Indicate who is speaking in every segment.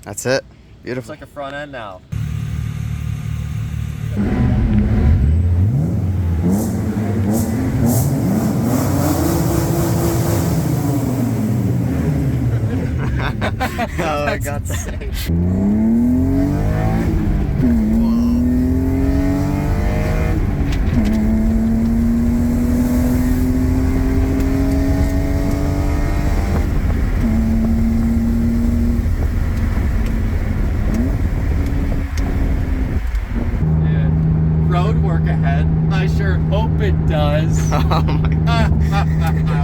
Speaker 1: That's it.
Speaker 2: It's
Speaker 1: Beautiful.
Speaker 2: like a front end now.
Speaker 1: Oh my God.
Speaker 2: Road work ahead. I sure hope it does.
Speaker 1: Oh my God.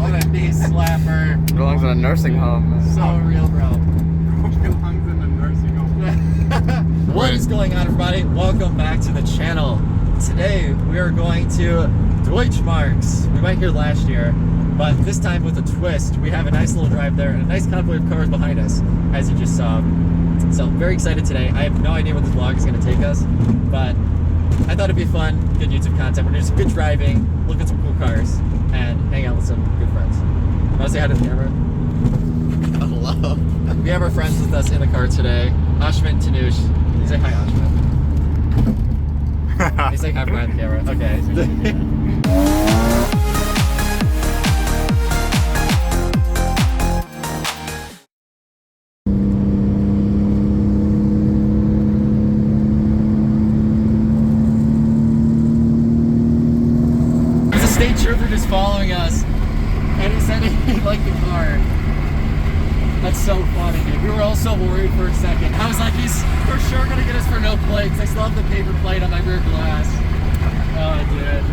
Speaker 2: What a knee slapper.
Speaker 1: Belongs in a nursing home.
Speaker 2: So real, bro.
Speaker 3: Belongs in a nursing home.
Speaker 2: What is going on, everybody? Welcome back to the channel. Today we are going to Deutschmarks. We went here last year, but this time with a twist. We have a nice little drive there and a nice convoy of cars behind us, as you just saw. So very excited today. I have no idea where this vlog is going to take us, but I thought it'd be fun, good YouTube content. We're gonna do some good driving, look at some cool cars, and hang out with some good friends. Want to say hi to the camera?
Speaker 1: Hello.
Speaker 2: We have our friends with us in the car today. Ashman and Tanush. Can you say hi, Ashman? Can you say hi behind the camera? Okay. State trooper just following us, and he said he liked the car. That's so funny, dude. We were all so worried for a second. I was like, he's for sure gonna get us for no plates. I still have the paper plate on my rear glass. Oh, dude.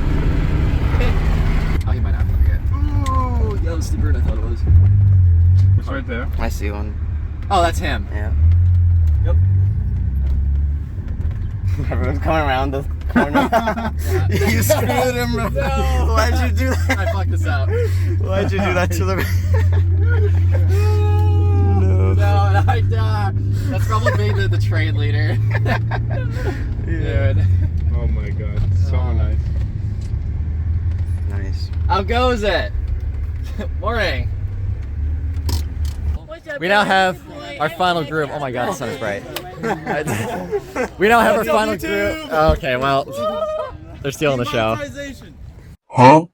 Speaker 2: Oh, he might not forget. Ooh, that was the bird I thought it was.
Speaker 3: It's right there.
Speaker 1: I see one.
Speaker 2: Oh, that's him.
Speaker 1: Yeah.
Speaker 2: Yep.
Speaker 1: Everyone's coming around the corner. You screwed him, bro.
Speaker 2: No.
Speaker 1: Why'd you do that?
Speaker 2: I fucked this out.
Speaker 1: Why'd you do that to the...
Speaker 2: No, that's probably the train leader. Dude.
Speaker 3: Oh my God, so nice.
Speaker 1: Nice.
Speaker 2: How goes it? Morning. We now have our final group. Oh my God, the sun is bright. We now have our final group. Oh, okay, well, they're stealing the show.
Speaker 3: Huh?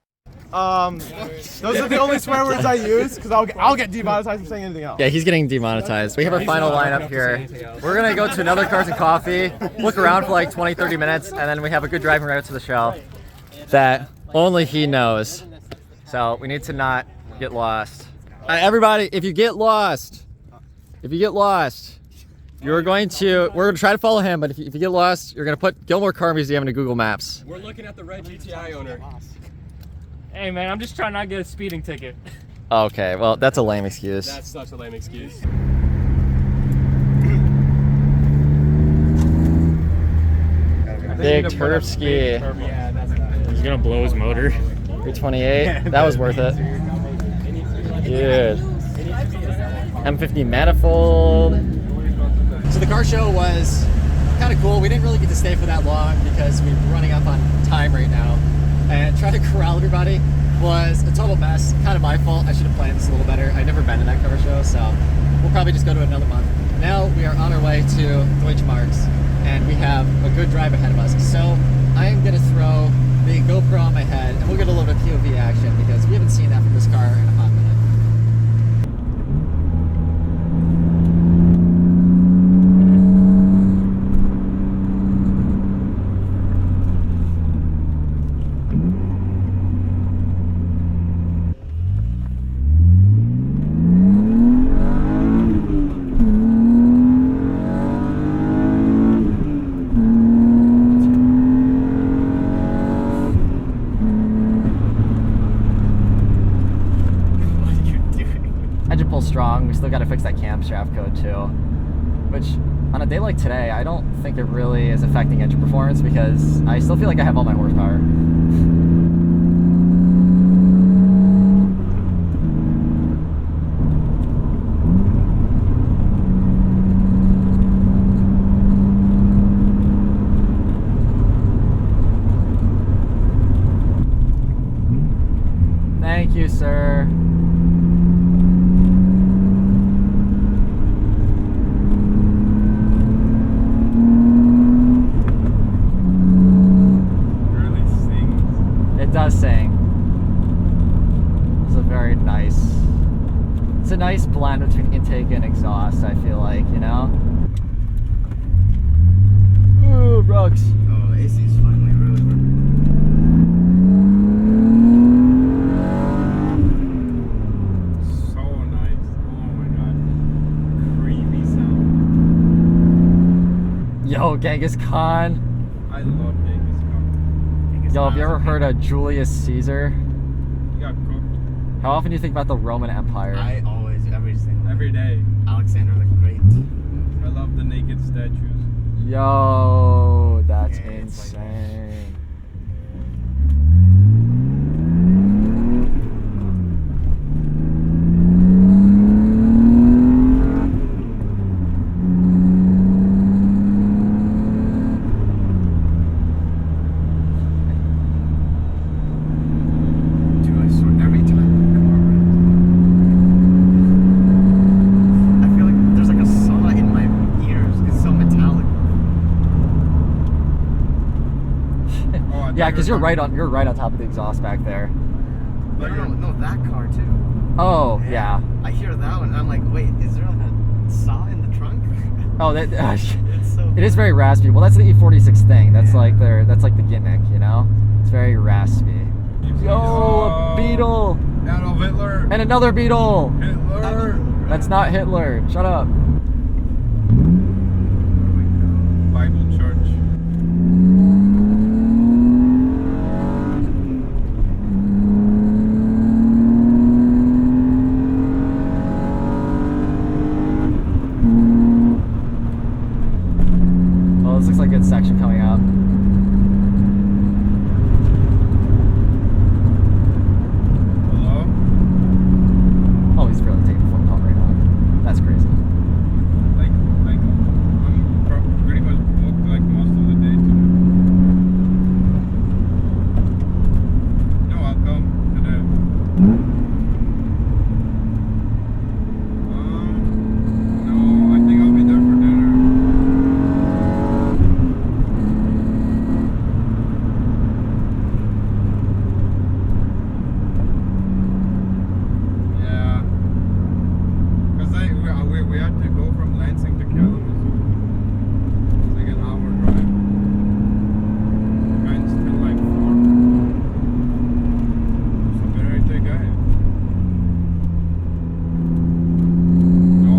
Speaker 3: Those are the only swear words I use because I'll get demonetized for saying anything else.
Speaker 2: Yeah, he's getting demonetized. We have our final lineup here. We're gonna go to another Cars and Coffee, look around for like 20-30 minutes, and then we have a good driving route to the show that only he knows. So we need to not get lost. Everybody, if you get lost, we're gonna try to follow him, but if you get lost, you're gonna put Gilmore Car Museum into Google Maps.
Speaker 3: We're looking at the red GTI owner.
Speaker 4: Hey man, I'm just trying not to get a speeding ticket.
Speaker 2: Okay, well, that's a lame excuse.
Speaker 3: That's such a lame excuse.
Speaker 2: Big turf ski.
Speaker 3: Yeah, that's nice.
Speaker 4: He's gonna blow his motor.
Speaker 2: 328, that was worth it. Dude. M50 manifold. So the car show was kind of cool. We didn't really get to stay for that long because we were running up on time right now. And trying to corral everybody was a total mess. Kind of my fault. I should have planned this a little better. I've never been to that car show, so we'll probably just go to another month. Now we are on our way to Deutschmarks, and we have a good drive ahead of us. So I am going to throw the GoPro on my head, and we'll get a little bit of POV action because we haven't seen that from this car in a hot minute. Engine pull strong. We still got to fix that camshaft code too, which on a day like today, I don't think it really is affecting engine performance because I still feel like I have all my horsepower. Thank you, sir. blend between intake and exhaust, I feel like, you know? Ooh, Brooks.
Speaker 1: Oh, AC's finally really working.
Speaker 3: So nice. Oh my god. Creamy sound.
Speaker 2: Yo, Genghis Khan.
Speaker 3: I love Genghis Khan.
Speaker 2: Yo, have you ever heard of Julius Caesar?
Speaker 3: He got cooked
Speaker 2: How often do you think about the Roman Empire?
Speaker 1: I always, every single
Speaker 3: every day.
Speaker 1: Alexander the Great.
Speaker 3: I love the naked statues.
Speaker 2: Yo, that's
Speaker 1: Yeah, it's like-
Speaker 2: insane.
Speaker 1: Dude, I swear, every time that car rides, I feel like there's like a saw in my ears. It's so metallic.
Speaker 3: Oh, I
Speaker 2: Yeah,
Speaker 3: thought
Speaker 2: because
Speaker 3: you
Speaker 2: you're
Speaker 3: were
Speaker 2: right on top of the exhaust back there.
Speaker 1: No, that car too.
Speaker 2: Oh, yeah.
Speaker 1: I hear that one, and I'm like, wait, is there like a saw in the trunk?
Speaker 2: Oh, that
Speaker 1: It's so.
Speaker 2: it is very raspy. Well, that's the E46 thing. That's like that's like the gimmick, you know? It's very raspy. Yo, a beetle
Speaker 3: Adolf Hitler.
Speaker 2: and another beetle.
Speaker 3: Hitler.
Speaker 2: That's not Hitler. Shut up.
Speaker 3: Bible Church.
Speaker 2: Oh, this looks like a good section coming up.
Speaker 3: Hello?
Speaker 2: Oh, he's really taking a phone call right now. That's crazy.
Speaker 3: Like, I'm pretty much booked like most of the day today. No, I'll come today. No, I think I'll be there for dinner. Yeah. Because we had to go from Lansing to Kalamazoo. It's like an hour drive. Mine's still like 4. So better I take ahead. No.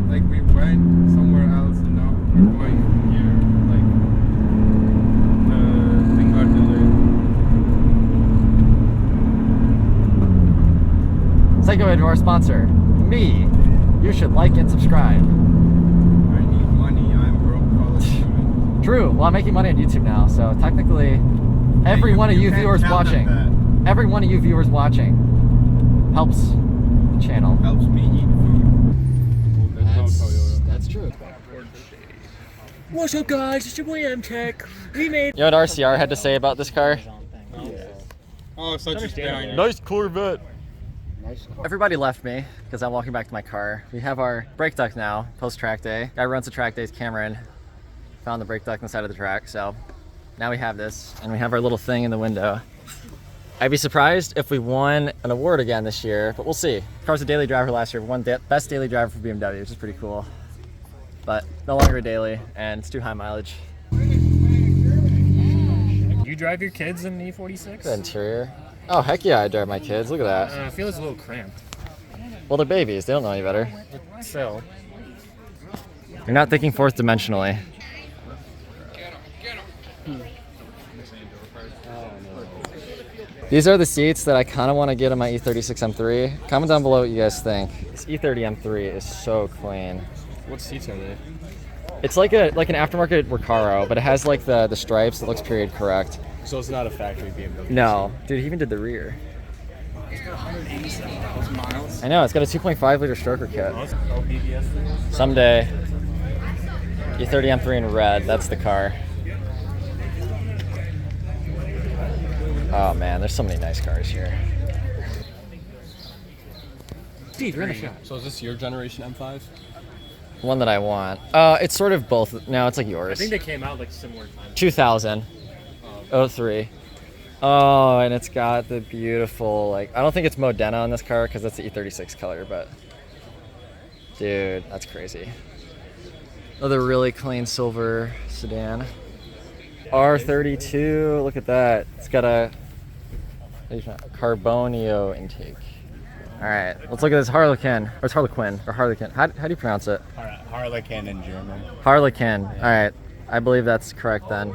Speaker 3: Like we went somewhere else and now we're going here. Like the thing got delayed.
Speaker 2: Segue to our sponsor, me. You should like and subscribe.
Speaker 3: I need money. I'm broke college student.
Speaker 2: True. Well, I'm making money on YouTube now, so technically, every
Speaker 3: Hey,
Speaker 2: one of you
Speaker 3: can't
Speaker 2: viewers
Speaker 3: tell them
Speaker 2: watching,
Speaker 3: that.
Speaker 2: every one of you viewers watching, helps the channel.
Speaker 3: Helps me eat food. Well, there's no Toyota.
Speaker 2: That's true. What's up, guys? It's your boy M-Tech. We made. You know what RCR had to say about this car?
Speaker 3: Oh, such a thing.
Speaker 2: Nice Corvette. Everybody left me because I'm walking back to my car. We have our brake duct now, post track day. Guy runs the track days, Cameron. Found the brake duct on the side of the track, so now we have this, and we have our little thing in the window. I'd be surprised if we won an award again this year, but we'll see. Car was a daily driver last year. We won best daily driver for BMW, which is pretty cool. But no longer a daily, and it's too high mileage.
Speaker 4: You drive your kids in the E46?
Speaker 2: The interior. Oh, heck yeah, I drive my kids. Look at that.
Speaker 4: I feel it's a little cramped.
Speaker 2: Well, they're babies. They don't know any better.
Speaker 4: Still.
Speaker 2: You're not thinking fourth dimensionally. These are the seats that I kind of want to get on my E36 M3. Comment down below what you guys think. This E30 M3 is so clean.
Speaker 4: What seats are they?
Speaker 2: It's like an aftermarket Recaro, but it has like the stripes. It looks period correct.
Speaker 4: So it's not a factory BMW.
Speaker 2: No, dude, he even did the rear.
Speaker 4: It's got 187,000 miles.
Speaker 2: I know, it's got a 2.5 liter stroker kit.
Speaker 4: Oh, BBS wheels?
Speaker 2: Someday, E30 M3 in red, that's the car. Oh man, there's so many nice cars here.
Speaker 4: Dude, we're in the shop.
Speaker 5: So is this your generation M5?
Speaker 2: One that I want. It's sort of both. No, it's like yours.
Speaker 4: I think they came out like similar time.
Speaker 2: 2000, 03. Oh, and it's got the beautiful, like, I don't think it's Modena on this car because that's the E36 color, but dude, that's crazy. Another really clean silver sedan. R32, look at that. It's got a Carbonio intake. All right, let's look at this Harlequin, or it's Harlequin, or Harlequin. How do you pronounce it?
Speaker 1: Harlequin in German.
Speaker 2: Harlequin. All right, I believe that's correct then.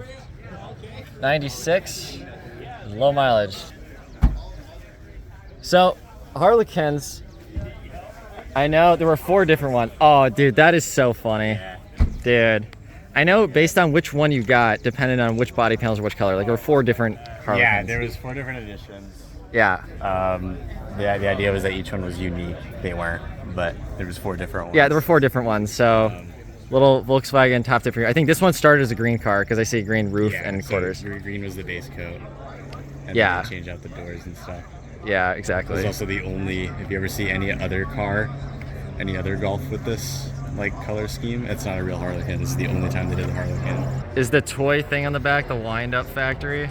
Speaker 2: 96, low mileage. So, Harlequins, I know there were 4 different ones. Oh, dude, that is so funny. Dude, I know based on which one you got, depending on which body panels or which color. Like, there were 4 different Harlequins.
Speaker 1: Yeah, there was 4 different editions.
Speaker 2: Yeah.
Speaker 1: The idea was that each one was unique. They weren't, but there was 4 different ones.
Speaker 2: Yeah, there were 4 different ones. So, little Volkswagen top tip for you. I think this one started as a green car because I see green roof and quarters.
Speaker 1: Green was the base coat. And
Speaker 2: Yeah.
Speaker 1: then they changed out the doors and stuff.
Speaker 2: Yeah,
Speaker 1: It
Speaker 2: exactly.
Speaker 1: was also the only, if you ever see any other car, any other Golf with this like color scheme, it's not a real Harlequin. This is the only time they did the Harlequin.
Speaker 2: Is the toy thing on the back the wind-up factory?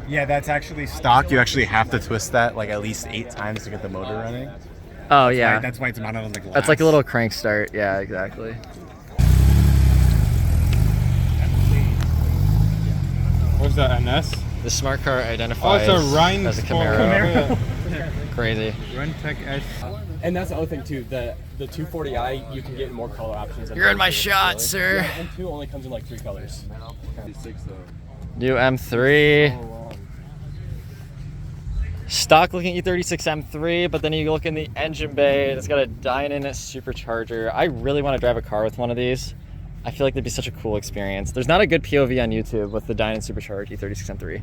Speaker 1: Yeah, that's actually stock. You actually have to twist that like at least 8 times to get the motor running.
Speaker 2: Oh, yeah.
Speaker 1: That's why it's mounted on the glass.
Speaker 2: That's like a little crank start. Yeah, exactly.
Speaker 3: What's that, NS?
Speaker 2: The smart car
Speaker 3: Oh,
Speaker 2: identifies
Speaker 3: it's a Rhine
Speaker 2: as a
Speaker 3: Sport.
Speaker 2: Camaro.
Speaker 3: Yeah.
Speaker 2: Crazy.
Speaker 3: Rentec S.
Speaker 4: And that's the other thing too. The 240i you can get more color options.
Speaker 2: You're in my shot, sir.
Speaker 4: Yeah, M2 only comes in like 3 colors.
Speaker 2: New M3. Stock looking E36 M3, but then you look in the engine bay, it's got a Dynon supercharger. I really want to drive a car with one of these. I feel like that'd be such a cool experience. There's not a good POV on YouTube with the Dynon supercharged E36 M3.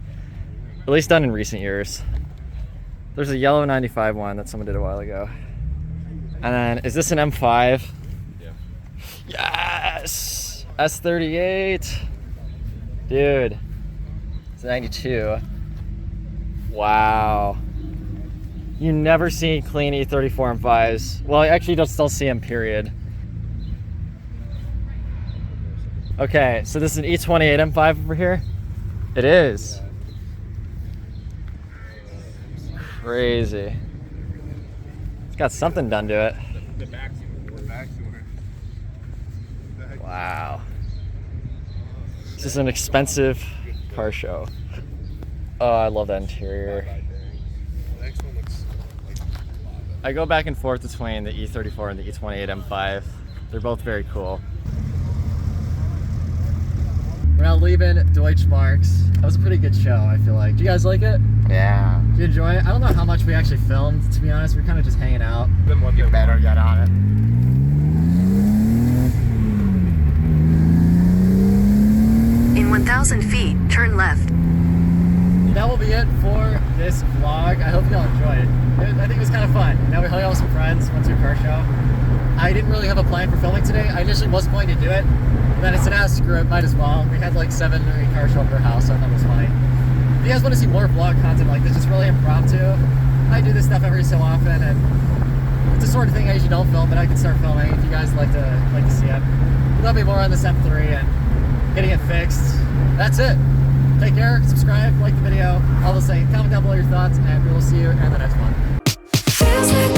Speaker 2: At least done in recent years. There's a yellow 95 one that someone did a while ago. And then, is this an M5?
Speaker 3: Yeah.
Speaker 2: Yes! S38. Dude. It's a 92. Wow. You never see clean E34 M5s. Well, actually, you don't still see them, period. Okay, so this is an E28 M5 over here? It is. Crazy. It's got something done to it.
Speaker 3: The back's
Speaker 2: Wow. This is an expensive car show. Oh, I love that interior. I go back and forth between the E34 and the E28 M5. They're both very cool. We're now leaving Deutschmarks. That was a pretty good show, I feel like. Do you guys like it?
Speaker 1: Yeah.
Speaker 2: Did you enjoy it? I don't know how much we actually filmed, to be honest. We're kind of just hanging out.
Speaker 1: You better get on it.
Speaker 5: In 1,000 feet, turn left.
Speaker 2: That will be it for this vlog. I hope you all enjoyed it. I think it was kind of fun. Now we hung out with some friends, went to a car show. I didn't really have a plan for filming today. I initially was going to do it, but then I said, screw it, might as well. We had like 7 or 8 car show at our house, so I thought it was funny. If you guys want to see more vlog content like this, just really impromptu, I do this stuff every so often, and it's the sort of thing I usually don't film, but I can start filming if you guys like to see it. There'll be more on this M3 and getting it fixed. That's it. Take care, subscribe, like the video, all those things. Comment down below your thoughts, and we will see you in the next one.
Speaker 5: Feels like